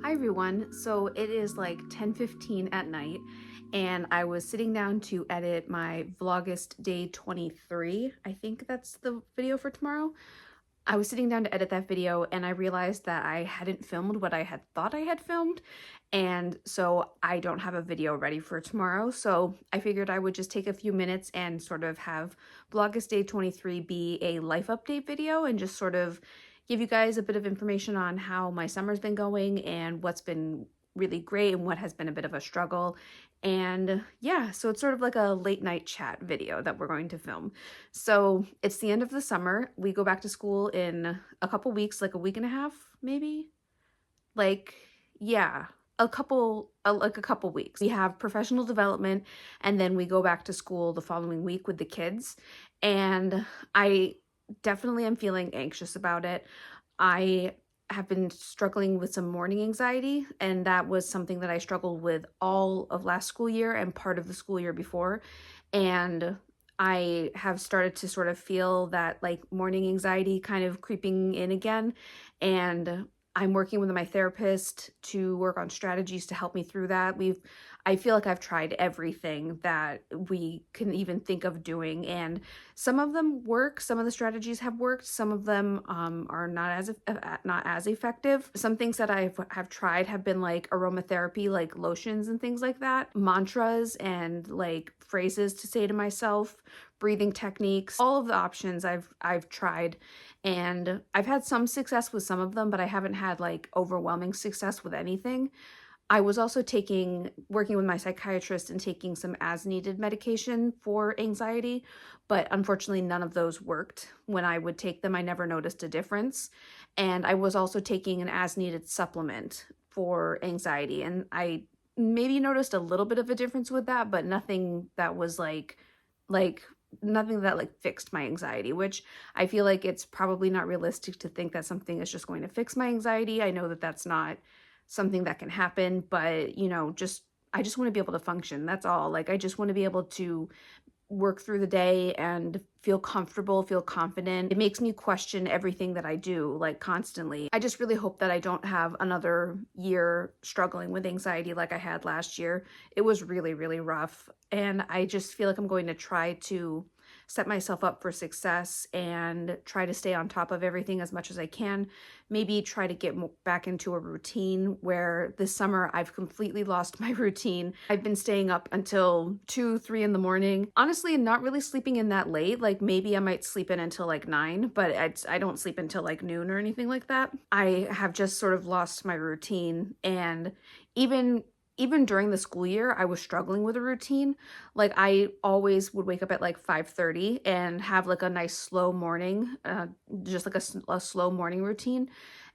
Hi everyone. So it is like 10:15 at night and I was sitting down to edit my Vlogust day 23. I think that's the video for tomorrow. I was sitting down to edit that video and I realized that I hadn't filmed what I had thought I had filmed, and so I don't have a video ready for tomorrow. So I figured I would just take a few minutes and sort of have Vlogust day 23 be a life update video and just sort of give you guys a bit of information on how my summer's been going and what's been really great and what has been a bit of a struggle. And yeah, so it's sort of like a late night chat video that we're going to film. So it's the end of the summer. We go back to school in a couple weeks, like a week and a half, maybe. Like, yeah, like a couple weeks. We have professional development and then we go back to school the following week with the kids. And I definitely am feeling anxious about it. I have been struggling with some morning anxiety, and that was something that I struggled with all of last school year and part of the school year before. And I have started to sort of feel that like morning anxiety kind of creeping in again. And I'm working with my therapist to work on strategies to help me through that. I feel like I've tried everything that we can even think of doing, and some of them work. Some of the strategies have worked. Some of them are not as effective. Some things that have tried have been like aromatherapy, like lotions and things like that, mantras and like phrases to say to myself, breathing techniques. All of the options I've tried, and I've had some success with some of them, but I haven't had like overwhelming success with anything. I was also working with my psychiatrist and taking some as needed medication for anxiety, but unfortunately none of those worked. When I would take them, I never noticed a difference. And I was also taking an as needed supplement for anxiety, and I maybe noticed a little bit of a difference with that, but nothing that was like nothing that like fixed my anxiety, which I feel like it's probably not realistic to think that something is just going to fix my anxiety. I know that that's not something that can happen, but you know, I just want to be able to function. That's all. Like I just want to be able to work through the day and feel comfortable, feel confident. It makes me question everything that I do, like constantly. I just really hope that I don't have another year struggling with anxiety like I had last year. It was really, really rough. And I just feel like I'm going to try to set myself up for success and try to stay on top of everything as much as I can. Maybe try to get back into a routine, where this summer I've completely lost my routine. I've been staying up until 2, 3 in the morning. Honestly, not really sleeping in that late. Like maybe I might sleep in until like 9, but I don't sleep until like noon or anything like that. I have just sort of lost my routine, and even during the school year, I was struggling with a routine. Like I always would wake up at like 5:30 and have like a nice slow morning, just like a slow morning routine.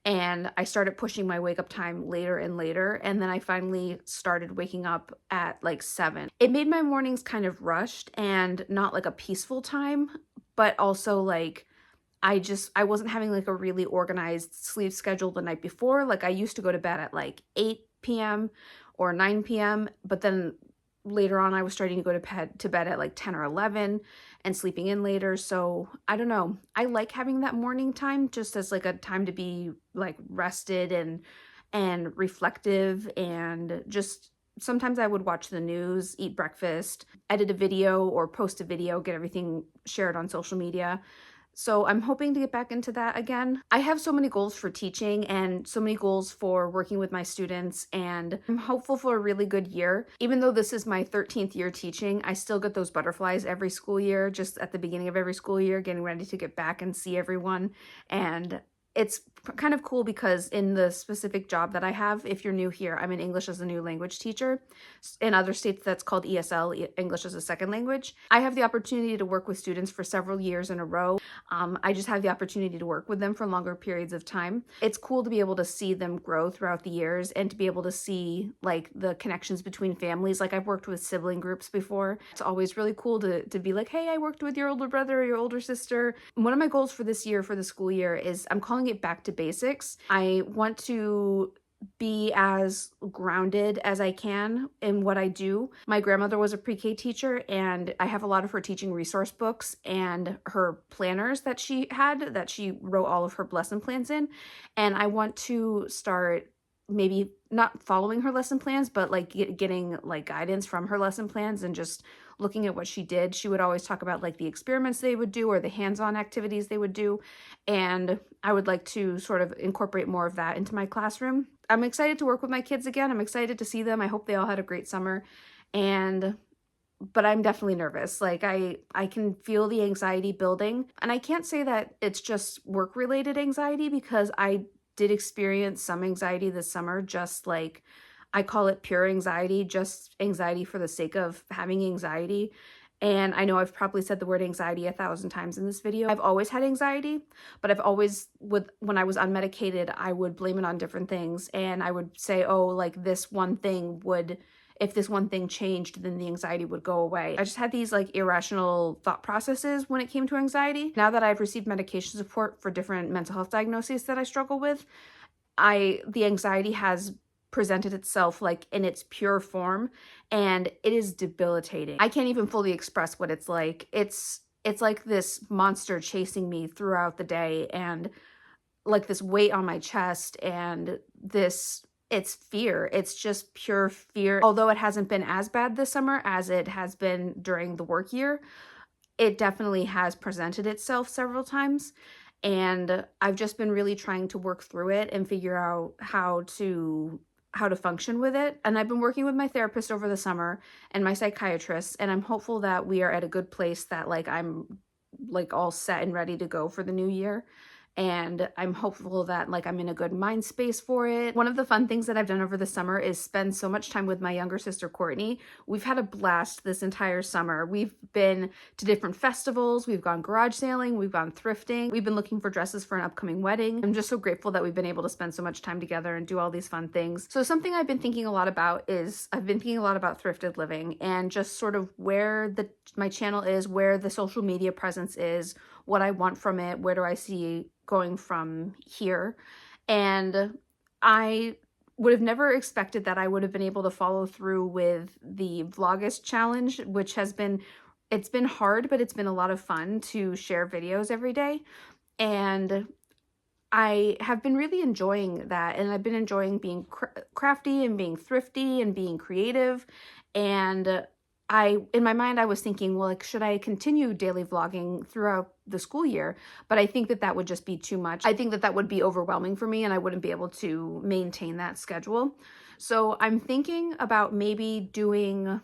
And I started pushing my wake up time later and later. And then I finally started waking up at like 7. It made my mornings kind of rushed and not like a peaceful time, but also like I wasn't having like a really organized sleep schedule the night before. Like I used to go to bed at like 8 p.m. or 9 p.m., but then later on I was starting to go to bed at like 10 or 11 and sleeping in later. So I don't know. I like having that morning time just as like a time to be like rested and reflective, and just sometimes I would watch the news, eat breakfast, edit a video or post a video, get everything shared on social media. So I'm hoping to get back into that again. I have so many goals for teaching and so many goals for working with my students, and I'm hopeful for a really good year. Even though this is my 13th year teaching, I still get those butterflies every school year, just at the beginning of every school year, getting ready to get back and see everyone. And it's kind of cool because in the specific job that I have, if you're new here, I'm an English as a new language teacher. In other states, that's called ESL, English as a second language. I have the opportunity to work with students for several years in a row. I just have the opportunity to work with them for longer periods of time. It's cool to be able to see them grow throughout the years and to be able to see like the connections between families. Like I've worked with sibling groups before. It's always really cool to be like, hey, I worked with your older brother or your older sister. One of my goals for this year, for the school year, is I'm calling it back to basics. I want to be as grounded as I can in what I do. My grandmother was a pre-K teacher, and I have a lot of her teaching resource books and her planners that she wrote all of her lesson plans in. And I want to start maybe not following her lesson plans, but like getting like guidance from her lesson plans and just looking at what she did. She would always talk about like the experiments they would do or the hands-on activities they would do. And I would like to sort of incorporate more of that into my classroom. I'm excited to work with my kids again. I'm excited to see them. I hope they all had a great summer. But I'm definitely nervous. Like I can feel the anxiety building. And I can't say that it's just work-related anxiety, because I did experience some anxiety this summer, just like I call it pure anxiety, just anxiety for the sake of having anxiety. And I know I've probably said the word anxiety 1,000 times in this video. I've always had anxiety, but I've always, when I was unmedicated, I would blame it on different things. And I would say, oh, like this one thing would, if this one thing changed, then the anxiety would go away. I just had these like irrational thought processes when it came to anxiety. Now that I've received medication support for different mental health diagnoses that I struggle with, the anxiety has presented itself like in its pure form, and it is debilitating. I can't even fully express what it's like. It's like this monster chasing me throughout the day, and like this weight on my chest, and it's fear. It's just pure fear. Although it hasn't been as bad this summer as it has been during the work year, it definitely has presented itself several times. And I've just been really trying to work through it and figure out how to function with it. And I've been working with my therapist over the summer and my psychiatrist, and I'm hopeful that we are at a good place, that like I'm like all set and ready to go for the new year. And I'm hopeful that like I'm in a good mind space for it. One of the fun things that I've done over the summer is spend so much time with my younger sister, Courtney. We've had a blast this entire summer. We've been to different festivals. We've gone garage sailing. We've gone thrifting. We've been looking for dresses for an upcoming wedding. I'm just so grateful that we've been able to spend so much time together and do all these fun things. So something I've been thinking a lot about is I've been thinking a lot about thrifted living and just sort of where my channel is, where the social media presence is, what I want from it, where do I see going from here. And I would have never expected that I would have been able to follow through with the Vlogust challenge, which has been, it's been hard, but it's been a lot of fun to share videos every day. And I have been really enjoying that, and I've been enjoying being crafty and being thrifty and being creative. And in my mind, I was thinking, well, like, should I continue daily vlogging throughout the school year? But I think that that would just be too much. I think that that would be overwhelming for me, and I wouldn't be able to maintain that schedule. So I'm thinking about maybe doing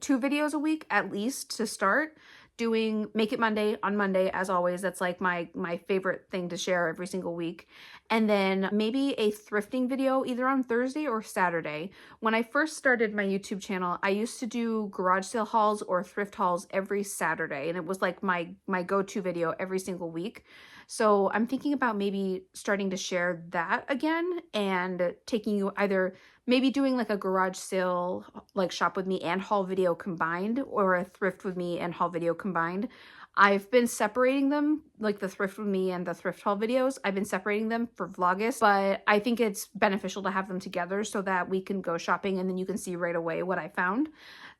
2 videos a week at least to start. Doing Make It Monday on Monday, as always. That's like my favorite thing to share every single week. And then maybe a thrifting video either on Thursday or Saturday. When I first started my YouTube channel, I used to do garage sale hauls or thrift hauls every Saturday, and it was like my go-to video every single week. So I'm thinking about maybe starting to share that again and taking you either maybe doing like a garage sale, like shop with me and haul video combined, or a thrift with me and haul video combined. I've been separating them, like the thrift with me and the thrift haul videos. I've been separating them for Vlogust, but I think it's beneficial to have them together so that we can go shopping and then you can see right away what I found.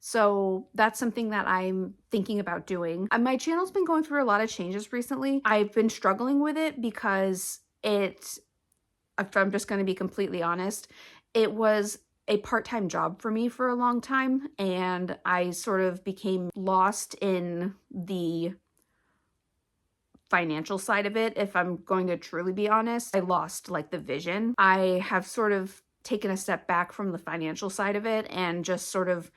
So that's something that I'm thinking about doing. My channel's been going through a lot of changes recently. I've been struggling with it because if I'm just going to be completely honest, it was a part-time job for me for a long time, and I sort of became lost in the financial side of it. If I'm going to truly be honest, I lost like the vision. I have sort of taken a step back from the financial side of it and just sort of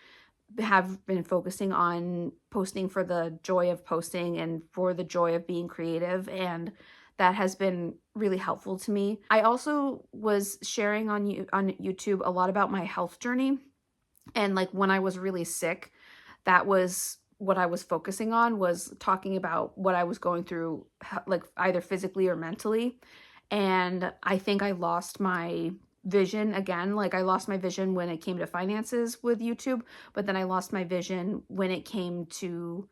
have been focusing on posting for the joy of posting and for the joy of being creative, and that has been really helpful to me. I also was sharing on YouTube a lot about my health journey, and like when I was really sick, that was what I was focusing on, was talking about what I was going through, like either physically or mentally. And I think I lost my vision again. Like I lost my vision when it came to finances with YouTube, but then I lost my vision when it came to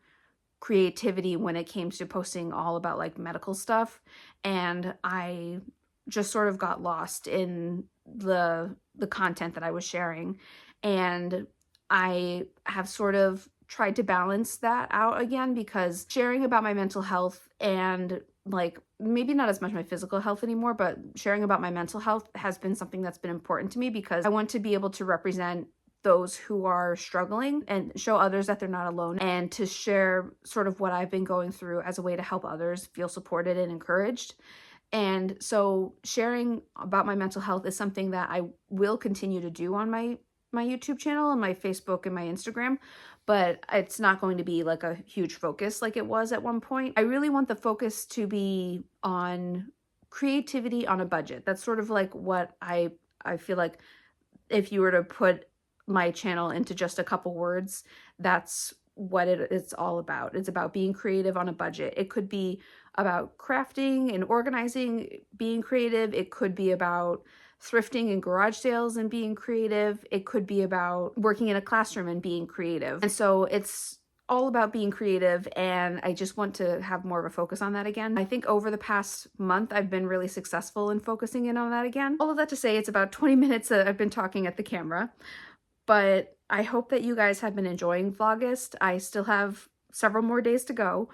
creativity, when it came to posting all about like medical stuff. And I just sort of got lost in the content that I was sharing. And I have sort of tried to balance that out again, because sharing about my mental health and like maybe not as much my physical health anymore, but sharing about my mental health has been something that's been important to me because I want to be able to represent those who are struggling and show others that they're not alone, and to share sort of what I've been going through as a way to help others feel supported and encouraged. And so sharing about my mental health is something that I will continue to do on my YouTube channel and my Facebook and my Instagram, but it's not going to be like a huge focus like it was at one point. I really want the focus to be on creativity on a budget. That's sort of like what I feel like if you were to put my channel into just a couple words, that's what it's all about. It's about being creative on a budget. It could be about crafting and organizing, being creative. It could be about thrifting and garage sales and being creative. It could be about working in a classroom and being creative. And so it's all about being creative, and I just want to have more of a focus on that again. I think over the past month, I've been really successful in focusing in on that again. All of that to say, it's about 20 minutes that I've been talking at the camera, but I hope that you guys have been enjoying Vlogust. I still have several more days to go,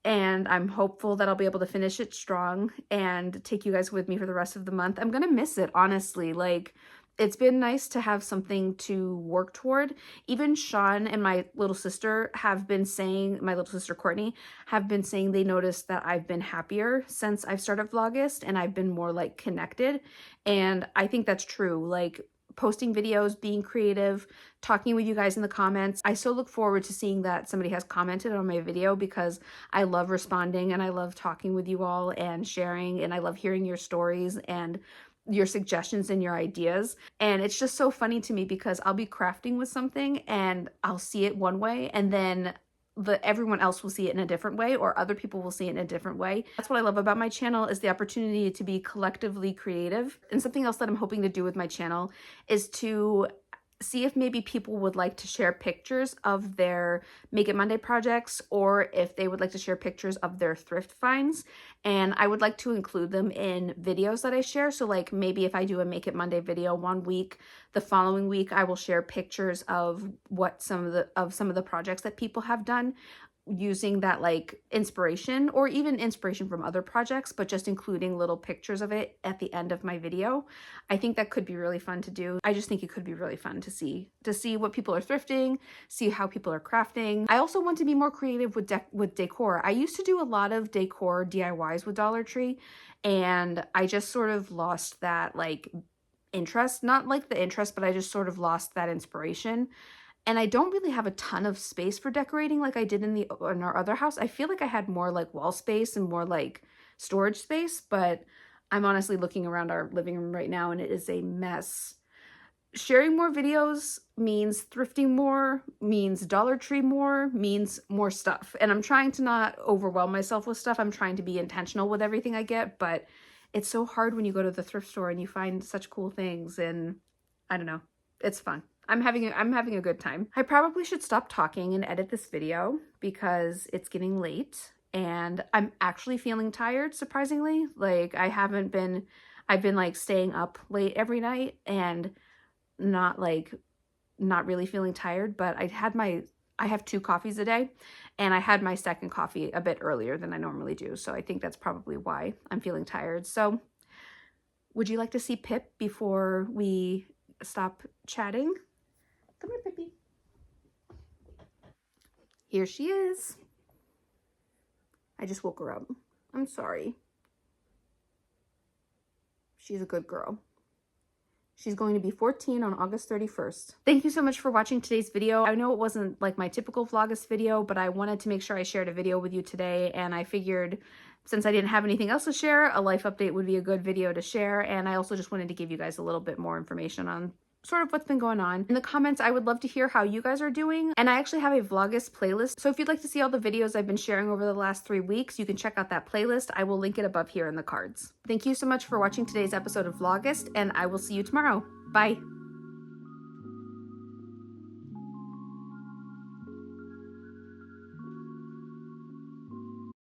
and I'm hopeful that I'll be able to finish it strong and take you guys with me for the rest of the month. I'm gonna miss it, honestly. Like, it's been nice to have something to work toward. Even Sean and my little sister have been saying, my little sister Courtney, have been saying they noticed that I've been happier since I've started Vlogust, and I've been more like connected. And I think that's true. Like, posting videos, being creative, talking with you guys in the comments. I so look forward to seeing that somebody has commented on my video because I love responding and I love talking with you all and sharing, and I love hearing your stories and your suggestions and your ideas. And it's just so funny to me because I'll be crafting with something and I'll see it one way, and then everyone else will see it in a different way, or other people will see it in a different way. That's what I love about my channel, is the opportunity to be collectively creative. And something else that I'm hoping to do with my channel is to see if maybe people would like to share pictures of their Make It Monday projects, or if they would like to share pictures of their thrift finds. And I would like to include them in videos that I share. So like maybe if I do a Make It Monday video one week, the following week I will share pictures of what some of the projects that people have done, using that like inspiration, or even inspiration from other projects, but just including little pictures of it at the end of my video. I think that could be really fun to do. I just think it could be really fun to see what people are thrifting, see how people are crafting. I also want to be more creative with decor. I used to do a lot of decor DIYs with Dollar Tree, and I just sort of lost that like interest, not like the interest, but I just sort of lost that inspiration. And I don't really have a ton of space for decorating like I did in our other house. I feel like I had more like wall space and more like storage space, but I'm honestly looking around our living room right now and it is a mess. Sharing more videos means thrifting more, means Dollar Tree more, means more stuff. And I'm trying to not overwhelm myself with stuff. I'm trying to be intentional with everything I get, but it's so hard when you go to the thrift store and you find such cool things, and I don't know, it's fun. I'm having a good time. I probably should stop talking and edit this video because it's getting late and I'm actually feeling tired, surprisingly. Like I've been like staying up late every night and not really feeling tired, but I have 2 coffees a day, and I had my second coffee a bit earlier than I normally do. So I think that's probably why I'm feeling tired. So would you like to see Pip before we stop chatting? Come here, Pippi. Here she is. I just woke her up. I'm sorry. She's a good girl. She's going to be 14 on August 31st. Thank you so much for watching today's video. I know it wasn't like my typical Vlogust video, but I wanted to make sure I shared a video with you today, and I figured since I didn't have anything else to share, a life update would be a good video to share. And I also just wanted to give you guys a little bit more information on sort of what's been going on. In the comments, I would love to hear how you guys are doing. And I actually have a Vlogust playlist. So if you'd like to see all the videos I've been sharing over the last 3 weeks, you can check out that playlist. I will link it above here in the cards. Thank you so much for watching today's episode of Vlogust, and I will see you tomorrow. Bye.